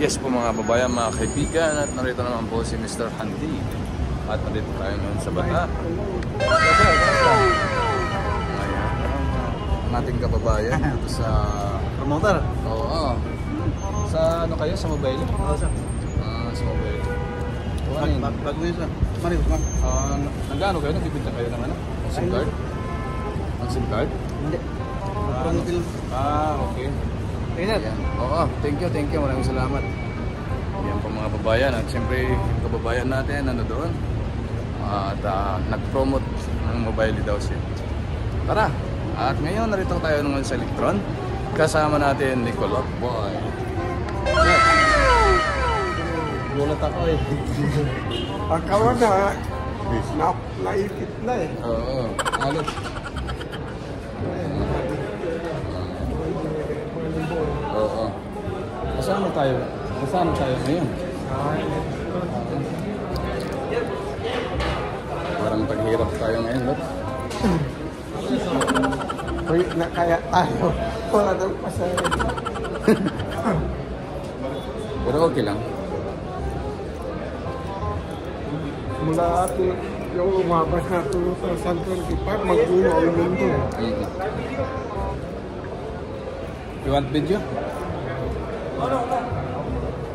Yes po mga babayan, mga kaibigan, at narito naman po si Mr. Handy. At narito tayo ngayon sa Bata. Ayan, ang ating kababayan dito sa promoter. Oo. Sa ano kayo? Sa mobile? Oo, sir. Sa mobile. Bago yun, sir. Mari, mari. Nag-ano kayo? Nagbibinta kayo ng ano? Ng SIM card? Ng SIM card? Hindi. Promoter lang. Okay. Tingnan. Oo, thank you, maraming salamat. Yan po mga babayan, at siyempre yung kababayan natin ano doon at nag-promote ng mobile daw siya. Tara, at ngayon narito tayo naman sa Electron, kasama natin ni Colop Boy. Gulat ako eh. Pagkawa na, naipit na eh. Oo, halos. Oo. Kasama tayo ngayon. Parang paghirap tayo ngayon, Lot. Uy, na kaya tayo. Wala nang pasaya. Pero okay lang. Mula ato yung umabas na ito sa Santo Kipag, mag-uno ang mundo. You want video?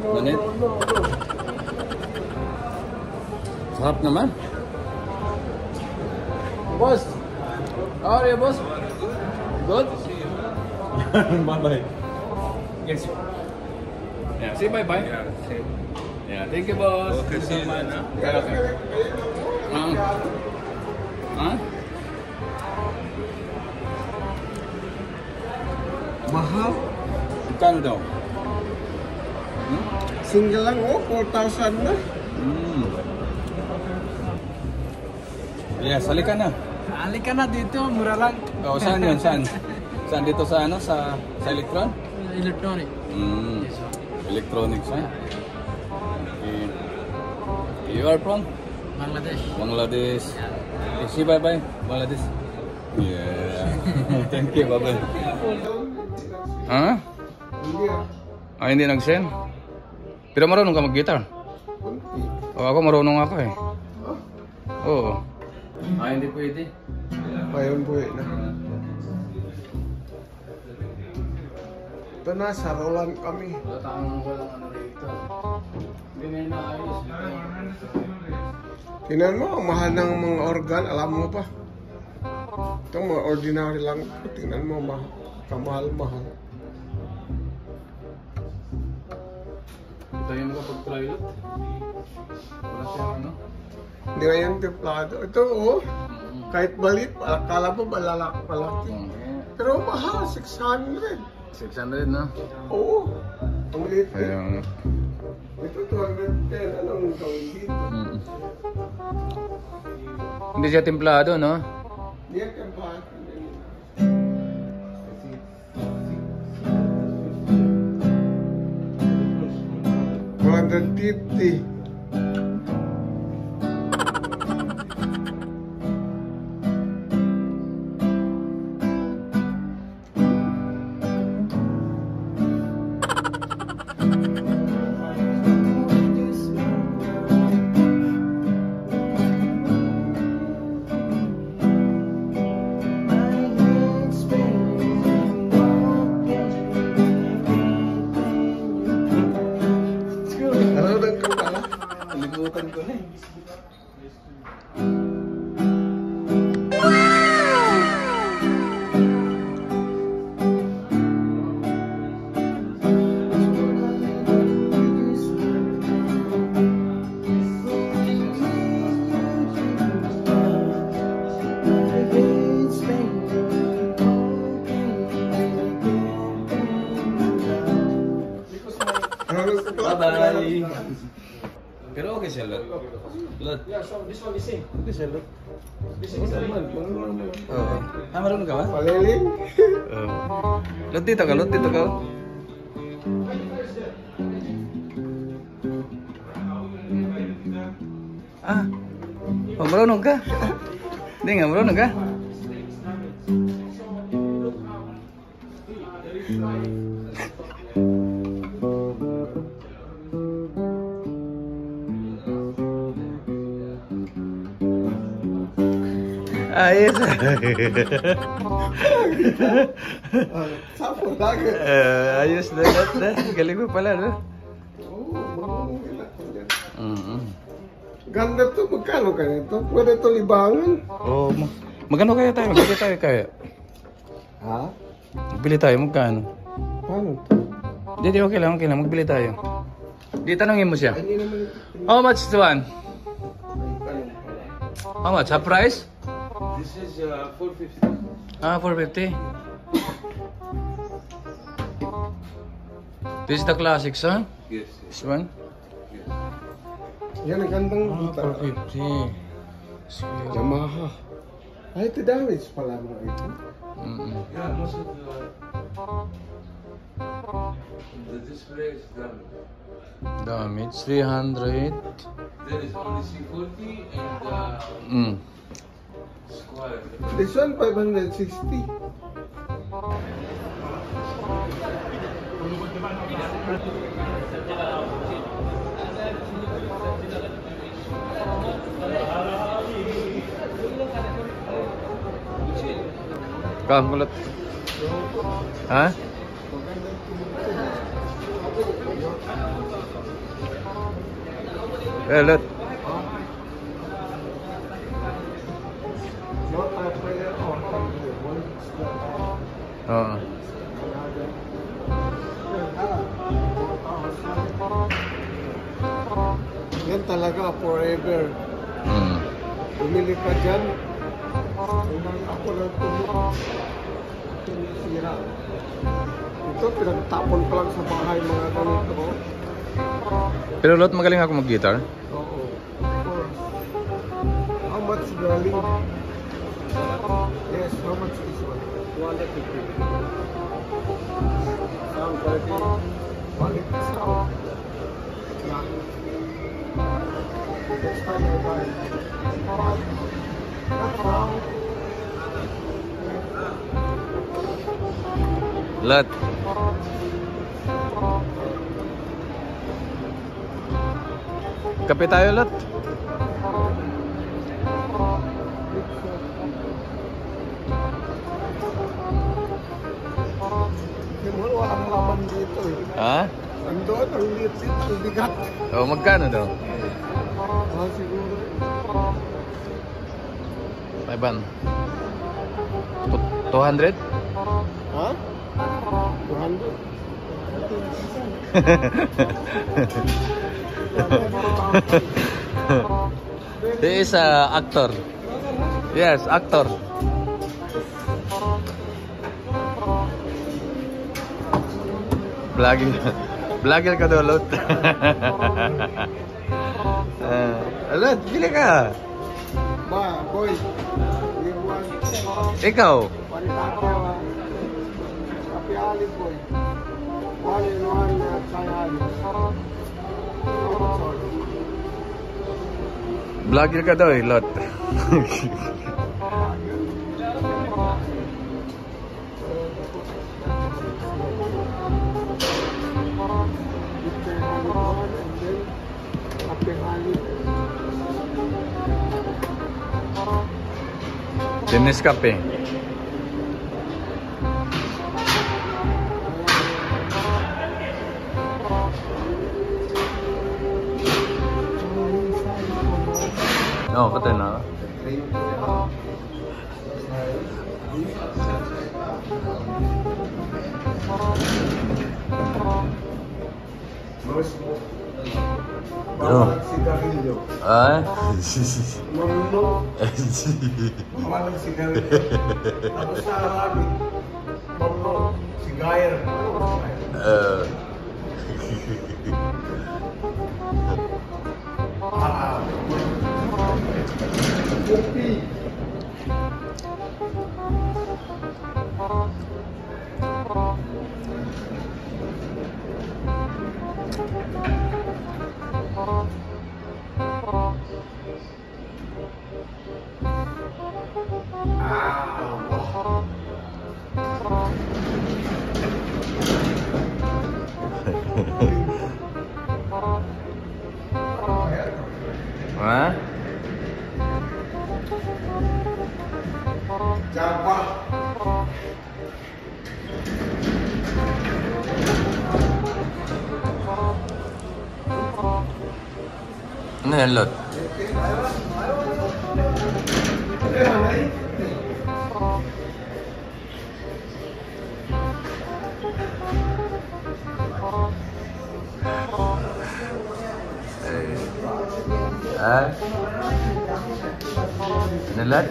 Manit? Sarap naman. Boss! How are you, boss? Good? Bye-bye. Yes. Yeah, say bye-bye. Yeah, thank you, boss. Okay, see you man. Okay. Mahal. Magkano daw? Single lang, 4,000 na. Yes, halika na. Halika na dito, mura lang. Oh, saan yun? Saan? Saan dito sa ano? Sa Electron? Electronic. Electronics, ha? Okay. You are from? Bangladesh. Bangladesh. Okay, say bye-bye, Bangladesh. Yeah. Thank you, bye-bye. Ha? Hindi ah. Hindi nag-send? Pero marunong ka mag-guitar? Kunti. Ako marunong ako eh. Oo. Hindi pwede. Payon buhay na. Ito na, sarulan kami. Walang ano rito. Hindi na inaayos. Tingnan mo, ang mahal ng mga organ, alam mo pa. Itong mga ordinary lang, tingnan mo, kamahal-mahal. Tayo mo kapag pilot. Wala siyang ano. Hindi nga yan templado. Ito, oh, kahit balit, akala mo malaki. Pero mahal, 600. 600 na. Oo, ang liit. Ayun. Ito, 210. Anong gawin dito? Hindi siya templado, no? Hindi yan templado. 150. Nalimutan ko na eh. Bye-bye. Pero okay siya, Lot. Yeah, so this one is same. Okay siya, Lot. This is the Oo. Marunong ka ba? Paliling? Lot, dito ka, Lot. Dito ka. Marunong ka? Hindi nga, marunong ka? Ayos. Sapo lagi. Ayos na lahat na. Galing mo pala, no? Oo, marunong ka na. Mm-hmm. Ganda to, magkano ka nito? Pwede to libangan. Oh, magkano kaya tayo? Magbili tayo kaya. Ha? Magbili tayo, magkano? Paano to? Hindi, okay lang, magbili tayo. Di, tanongin mo siya. Ay, hindi naman ito. How much is the one? Ay, tanong pala. How much? Half price? This is 450. Ah, 450. This is the classic, son? Yes. This one? Yan, ang gandang Ah, gita. 450. Yamaha. Ay, ito damage pala mo ito. Yeah, most of the display is done. Damage, 300. There is only C40 and square. This one, 560. Kang kulat. Ha? Kulat. Oo. Yan talaga, forever. Mm. Bumili ka dyan. Unang ako lang tumisira. Ito, pinagtapon pa lang sa bahay mga ganito. Pero lot magaling ako mag-guitar. Oo. Of course. How much galing? Yes, how much is one? 250. Sound quality. Quality sound. Yeah. Next time I buy. That's wrong. Lot. Kape tayo, lot. Siguro walang laman dito eh. Ha? Andoon, ang liit dito, ang bigat. Oh, magkano daw? Ah, siguro. 500. 200? Ha? 200? He is a actor. Yes, actor. Vlogger ka daw, lot. Lot, bili ka. Ba, boy. You want Ikaw. panitaka kape alip, boy. One in one chai alip. Vlogger ka daw, lot. Jenis kape. Oh, kata na. Bawal sigarilyo. Ah? Mamno. Bawal sigarilyo. Tapos sa Arabic, mamno. Sigayer. Kopi. Hah? Java. Ano yan, Lot? Ano, Lot?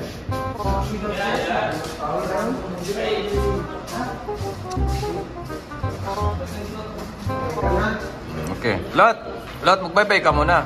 Okay. Lot! Lot, mag-bye-bye ka muna.